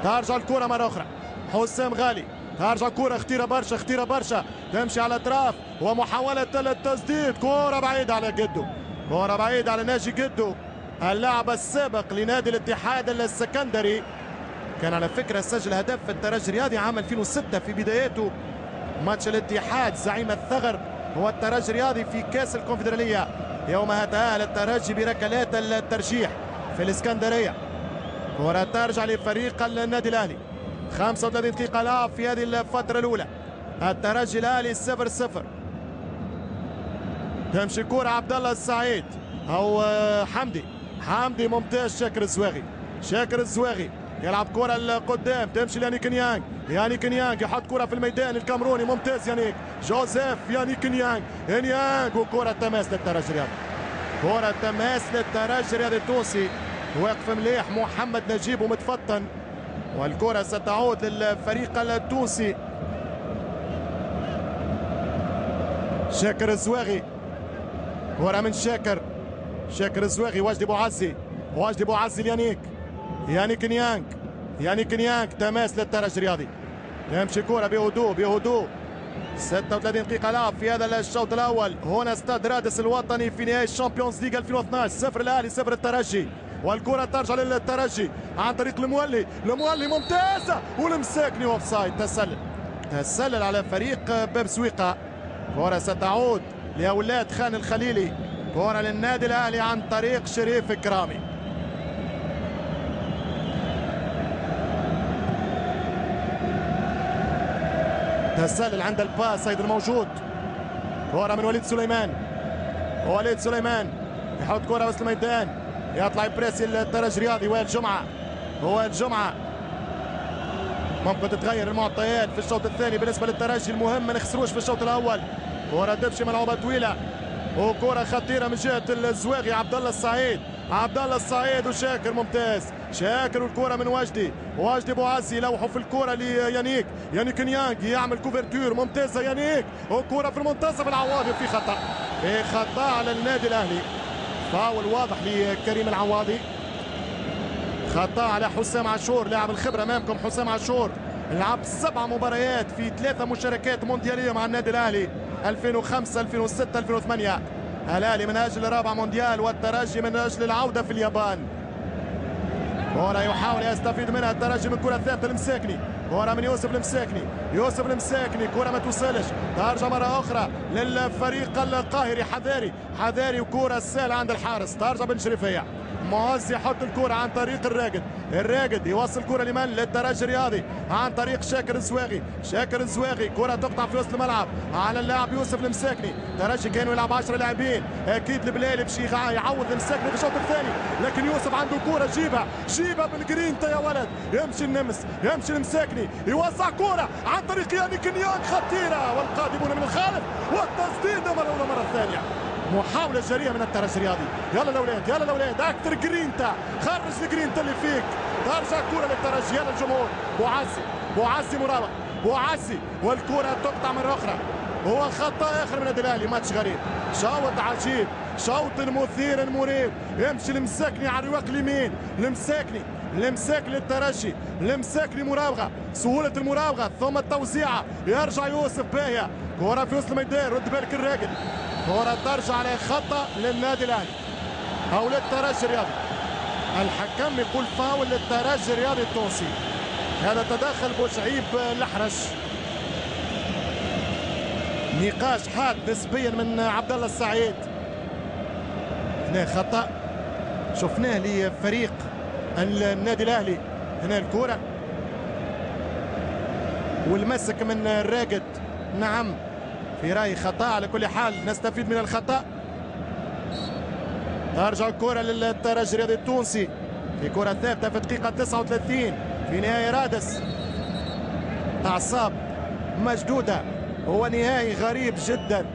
ترجع الكرة مرة أخرى. حسام غالي. ترجع كرة خطيرة برشا خطيرة برشا. تمشي على الأطراف ومحاولة التسديد. كرة بعيدة على قدو. كرة بعيدة على ناجي قدو اللاعب السابق لنادي الاتحاد السكندري. كان على فكرة سجل هدف في الترجي الرياضي عام 2006 في بداياته. ماتش الاتحاد زعيم الثغر هو الترجي الرياضي في كأس الكونفدرالية. يومها تأهل الترجي بركلات الترجيح في الإسكندرية. كرة ترجع لفريق النادي الأهلي. 35 دقيقة لعب في هذه الفترة الأولى. الترجي الأهلي 0-0. تمشي كرة عبد الله السعيد أو حمدي ممتاز. شاكر الزواغي. شاكر الزواغي يلعب كرة لقدام. تمشي ليانيك نيانج. يانيك نيانج يحط كرة في الميدان الكامروني. ممتاز يانيك. جوزيف يانيك نيانج. وكرة تماس للترجي الرياضي. كرة تماس للترجي الرياضي التونسي. واقف مليح محمد نجيب ومتفطن. والكرة ستعود للفريق التونسي. شاكر الزواغي. كرة من شاكر الزواغي. وجدي بوعزي يانيك نيانج. تماس للترجي الرياضي. يمشي كرة بهدوء. 36 دقيقة لعب في هذا الشوط الأول. هنا استاد رادس الوطني في نهائي الشامبيونز ليغ 2012. 0 الأهلي 0 الترجي. والكرة ترجع للترجي عن طريق المولي ممتازة والمساكني اوفسايد. تسلل على فريق باب سويقة. كرة ستعود لأولاد خان الخليلي. كرة للنادي الأهلي عن طريق شريف كرامي. تسلل عند الباس أيضا موجود. كرة من وليد سليمان يحط كرة وسط الميدان. يطلع بريسي الترجي الرياضي. وائل جمعة ممكن تتغير المعطيات في الشوط الثاني بالنسبة للترجي. المهم ما نخسروش في الشوط الأول. كرة تمشي ملعوبة طويلة وكرة خطيرة من جهة الزواغي. عبد الله السعيد وشاكر ممتاز. شاكر والكرة من وجدي بوعزي يلوحوا في الكرة ليانيك نيانج يعمل كوفرتور ممتازة يانيك. وكرة في المنتصف العواضي في خطأ على النادي الأهلي. فاول واضح لكريم العواضي. خطأ على حسام عاشور لاعب الخبرة امامكم. حسام عاشور لعب 7 مباريات في 3 مشاركات مونديالية مع النادي الأهلي 2005 2006 2008. الأهلي من أجل رابع مونديال والترجي من أجل العودة في اليابان. كرة يحاول يستفيد منها الترجي من كرة ثابتة المساكني. كرة من يوسف المساكني. كرة ما توصلش. ترجع مرة أخرى للفريق القاهري. حذاري وكرة سهلة عند الحارس. ترجع بن شريفية. معز يحط الكرة عن طريق الراقد يوصل كرة لمن للترجي الرياضي عن طريق شاكر الزواغي. كرة تقطع في وسط الملعب على اللاعب يوسف المساكني. الترجي كانوا يلعب 10 لاعبين. اكيد البلالي باش يعوض المساكني في الشوط الثاني. لكن يوسف عنده كرة جيبها بالجرينتا يا ولد. يمشي المساكني يوزع كرة عن طريق يانيك نيانج خطيرة والقادمون من الخلف والتسديدة مرة ثانية. محاولة جريئة من الترجي الرياضي. يلا الاولاد اكثر جرينتا. خرج الجرينتا اللي فيك. ترجع كرة للترجي. يلا الجمهور. بوعزي مراوغ. والكرة تقطع مرة أخرى. هو خطا اخر من النادي الاهلي. ماتش غريب، شوط عجيب، شوط مثير مريب. يمشي المساكني على الرواق اليمين، المساك للترجي، المساك لمراوغه، سهوله المراوغه ثم التوزيعه، يرجع يوسف باهيه، كره في وسط الميدان، رد بالك الراقد، كره ترجع على خطا للنادي الاهلي او للترجي الرياضي. الحكم يقول فاول للترجي الرياضي التونسي. هذا تدخل بوشعيب الأحرج. نقاش حاد نسبيا من عبد الله السعيد. هنا خطأ شفناه لفريق النادي الأهلي. هنا الكرة والمسك من الراقد. نعم في رأيي خطأ، على كل حال نستفيد من الخطأ. ترجع الكرة للترجي الرياضي التونسي في كرة ثابتة في الدقيقة 39 في نهاية رادس. أعصاب مشدودة، هو نهائي غريب جدا.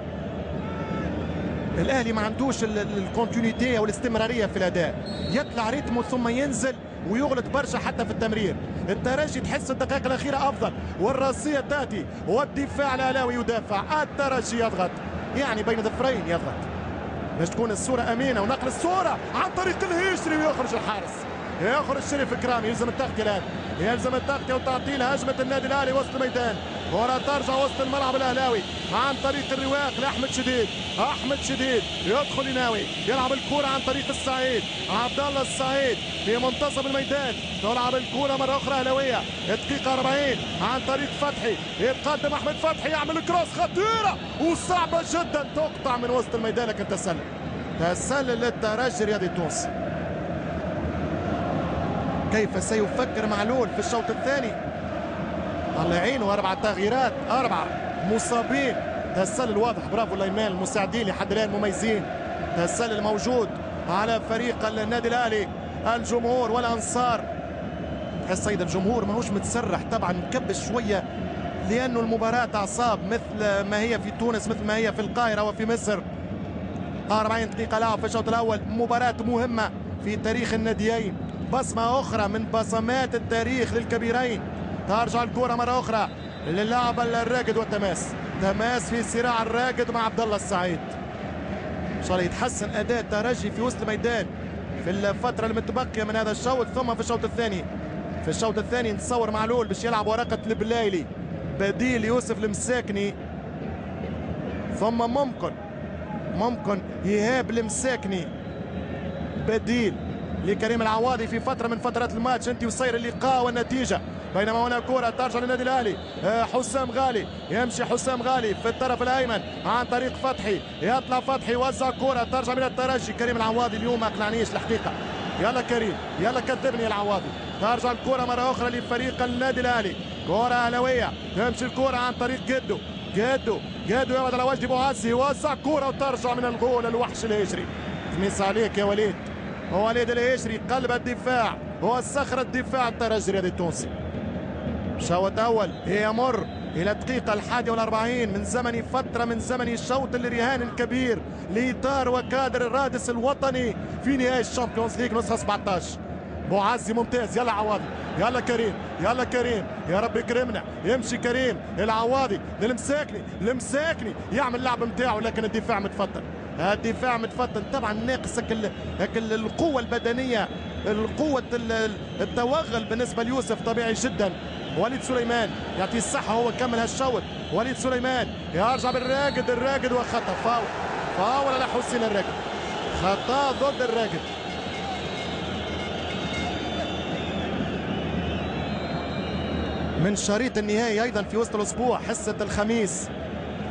الأهلي ما عندوش الكونتينيتي أو الاستمرارية في الأداء، يطلع ريتمه ثم ينزل ويغلط برشا حتى في التمرير. الترجي تحس الدقائق الأخيرة أفضل والراسية تأتي والدفاع الأهلاوي يدافع، الترجي يضغط، يعني بين ظفرين يضغط باش تكون الصورة أمينة. ونقل الصورة عن طريق الهيشري ويخرج الحارس، يخرج شريف إكرامي. يلزم التغطية الآن، يلزم التغطية وتعطيل هجمة النادي الأهلي وسط الميدان. كرة ترجع وسط الملعب الأهلاوي عن طريق الرواق لأحمد شديد. أحمد شديد يدخل يناوي، يلعب الكرة عن طريق السعيد، عبد الله السعيد في منتصف الميدان، تلعب الكرة مرة أخرى أهلاوية. الدقيقة 40 عن طريق فتحي، يتقدم أحمد فتحي يعمل كروس خطيرة وصعبة جدا، تقطع من وسط الميدان لكن تسلل للترجي الرياضي التونسي. كيف سيفكر معلول في الشوط الثاني؟ الله يعينه، 4 تغييرات، 4 مصابين. تسلل واضح، برافو الايمان المساعدين لحد الان مميزين. تسلل موجود على فريق النادي الاهلي. الجمهور والانصار، تحس سيد الجمهور ماهوش متسرح طبعا، مكبش شويه لانه المباراه اعصاب مثل ما هي في تونس، مثل ما هي في القاهره وفي مصر. 40 دقيقه لعب في الشوط الاول، مباراه مهمه في تاريخ الناديين، بصمة أخرى من بصمات التاريخ للكبيرين. ترجع الكرة مرة أخرى للاعب الراقد والتماس، تماس في صراع الراقد مع عبد الله السعيد. إن شاء الله يتحسن أداء الترجي في وسط الميدان في الفترة المتبقية من هذا الشوط، ثم في الشوط الثاني. في الشوط الثاني نتصور معلول باش يلعب ورقة البلايلي بديل يوسف المساكني، ثم ممكن إيهاب المساكني بديل لكريم العواضي في فتره من فترات الماتش. انت وصير اللقاء والنتيجه، بينما هنا كره ترجع للنادي الاهلي. حسام غالي، يمشي حسام غالي في الطرف الايمن عن طريق فتحي، يطلع فتحي يوزع كره ترجع من الترجي. كريم العواضي اليوم ما اقنعنيش الحقيقه. يلا كريم، يلا كذبني العواضي. ترجع الكره مره اخرى لفريق النادي الاهلي، كره اهلاويه، تمشي الكره عن طريق جدو يبعد على وجه بوعزي، يوزع كره وترجع من الجول الوحش الهجري. تميس عليك يا وليد، هو وليد الهجري قلب الدفاع، هو صخر الدفاع الترجي الرياضي التونسي. شوط اول يمر الى الدقيقه 41 من زمن فتره من زمن الشوط لرهان كبير لاطار وكادر الرادس الوطني في نهائي الشامبيونز ليج نسخه 17. بوعزي ممتاز، يلا عواضي، يلا كريم، يا رب يكرمنا. يمشي كريم العواضي للمساكني يعمل اللعب نتاعو، لكن الدفاع متفتن طبعا، ناقص القوه البدنيه، القوه التوغل بالنسبه ليوسف طبيعي جدا. وليد سليمان يعطيه الصحه، هو كمل هالشوط. وليد سليمان يرجع بالراقد وخطا، فاول على حسين الراقد، خطا ضد الراقد. من شريط النهائي ايضا في وسط الاسبوع حصه الخميس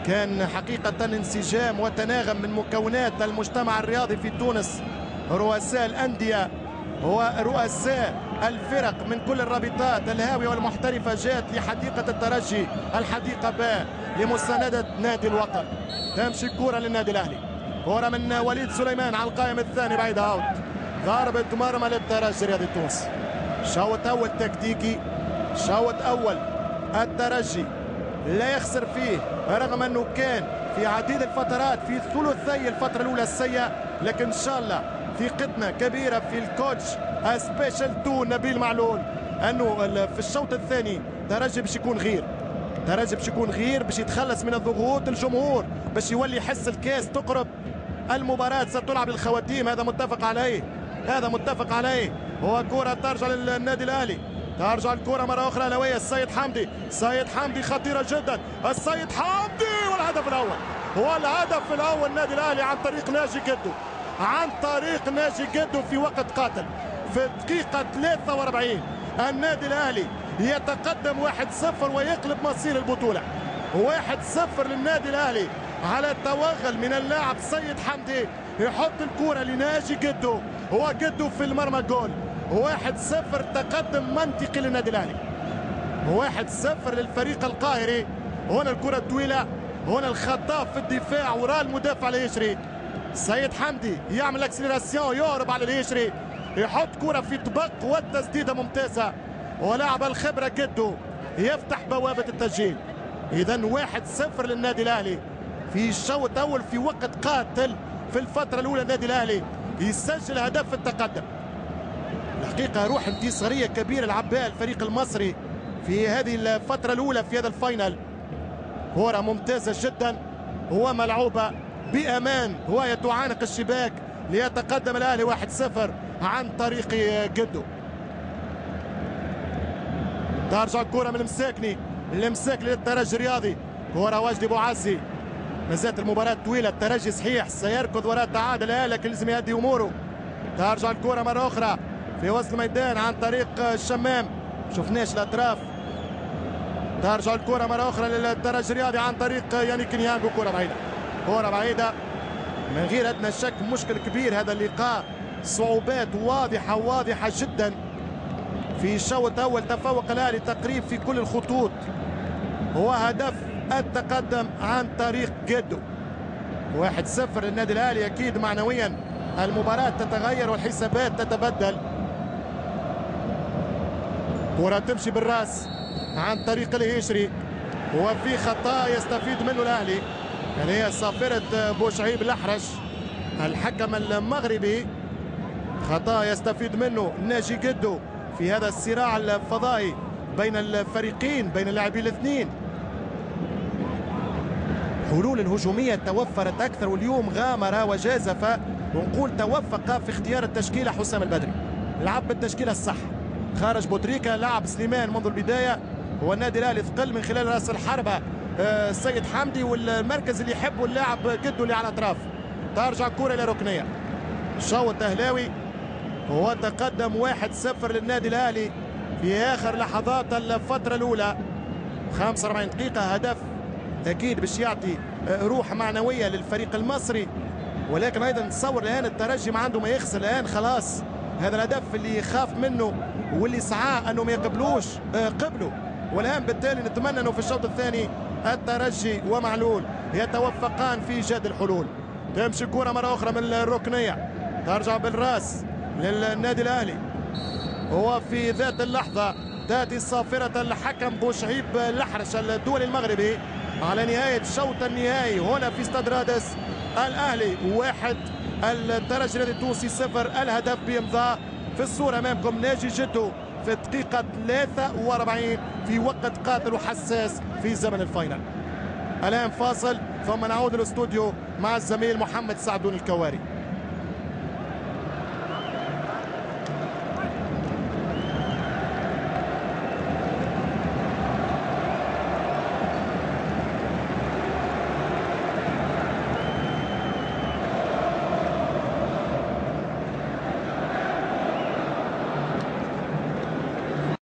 كان حقيقة انسجام وتناغم من مكونات المجتمع الرياضي في تونس، رؤساء الأندية ورؤساء الفرق من كل الرابطات الهاوية والمحترفة جاءت لحديقة الترجي، الحديقة باء، لمساندة نادي الوطن. تمشي الكرة للنادي الأهلي، كرة من وليد سليمان على القائم الثاني بعيد اوت، ضربة مرمى للترجي الرياضي التونسي. شوط أول تكتيكي، شوط أول الترجي لا يخسر فيه رغم انه كان في عديد الفترات في ثلثي الفتره الاولى السيئه، لكن ان شاء الله ثقتنا كبيره في الكوتش سبيشال 2 نبيل معلول انه في الشوط الثاني الترجي باش يكون غير، الترجي باش يكون غير باش يتخلص من الضغوط الجمهور، باش يولي يحس الكاس تقرب، المباراة ستلعب للخواتيم، هذا متفق عليه، هذا متفق عليه. هو كرة ترجع للنادي الأهلي، ترجع الكرة مرة أخرى لوية السيد حمدي، السيد حمدي خطيرة جدا، السيد حمدي والهدف الأول، هو الهدف الأول النادي الأهلي عن طريق ناجي جدو، عن طريق ناجي جدو في وقت قاتل في الدقيقة 43. النادي الأهلي يتقدم 1-0 ويقلب مصير البطولة. 1-0 للنادي الأهلي على التوغل من اللاعب سيد حمدي، يحط الكرة لناجي جدو، هو جدو في المرمى جول. 1-0 تقدم منطقي للنادي الأهلي، 1-0 للفريق القاهري. هنا الكرة الطويلة، هنا الخطا في الدفاع وراء المدافع الهشري، سيد حمدي يعمل اكسلراسيون، يهرب على الهشري، يحط كرة في طبق والتسديدة ممتازة، ولاعب الخبرة جدو يفتح بوابة التسجيل. إذا 1-0 للنادي الأهلي في الشوط الأول في وقت قاتل. في الفترة الأولى النادي الأهلي يسجل هدف التقدم. الحقيقة روح انتصارية كبيرة لعب بها الفريق المصري في هذه الفترة الأولى في هذا الفاينل. كرة ممتازة جدا وملعوبة بأمان، وهي تعانق الشباك ليتقدم الأهلي 1-0 عن طريق جدو. ترجع الكرة من المساكني، المساكني للترجي الرياضي، كرة وجدي بوعزي، مازالت المباراة طويلة، الترجي صحيح سيركض وراء التعادل لكن لازم يهدي أموره. ترجع الكرة مرة أخرى في وسط الميدان عن طريق الشمام، شفناش الأطراف. ترجع الكرة مرة أخرى للترجي الرياضي عن طريق يانيك نيانغو، كرة بعيدة، كرة بعيدة من غير أدنى شك. مشكل كبير هذا اللقاء، صعوبات واضحة جدا. في الشوط الأول تفوق الأهلي تقريب في كل الخطوط، هو هدف التقدم عن طريق جدو. 1-0 للنادي الأهلي. أكيد معنويا المباراة تتغير والحسابات تتبدل. كرة تمشي بالراس عن طريق الهشري، وفي خطأ يستفيد منه الأهلي، يعني هي صافرة بوشعيب الأحرش الحكم المغربي، خطأ يستفيد منه ناجي جدو في هذا الصراع الفضائي بين الفريقين، بين اللاعبين الاثنين. حلول الهجومية توفرت أكثر، واليوم غامر وجازف ونقول توفق في اختيار التشكيلة حسام البدري، لعب بالتشكيلة الصح، خارج بوتريكا، لعب سليمان منذ البداية، هو النادي الأهلي ثقل من خلال رأس الحربة السيد حمدي، والمركز اللي يحبه اللاعب جدو اللي على الأطراف. ترجع كرة إلى ركنية، الشوط الأهلاوي هو تقدم 1-0 للنادي الأهلي في آخر لحظات الفترة الأولى. 45 دقيقة، هدف أكيد باش يعطي روح معنوية للفريق المصري، ولكن أيضا نتصور الآن الترجي ما عنده ما يخسر، الآن خلاص هذا الهدف اللي يخاف منه واللي سعى أنه ما يقبلوش قبلوا، والآن بالتالي نتمنى أنه في الشوط الثاني الترجي ومعلول يتوفقان في إيجاد الحلول. تمشي الكرة مرة أخرى من الركنية، ترجع بالراس للنادي الأهلي، هو في ذات اللحظة تأتي صافرة الحكم بوشعيب الأحرش الدولي المغربي على نهاية الشوط النهائي هنا في استاد رادس. الأهلي 1 الترجي التونسي 0. الهدف بإمضاء في الصورة أمامكم ناجي جدو في الدقيقة 43 في وقت قاتل وحساس في زمن الفاينل. الآن فاصل ثم نعود للاستوديو مع الزميل محمد سعدون الكواري.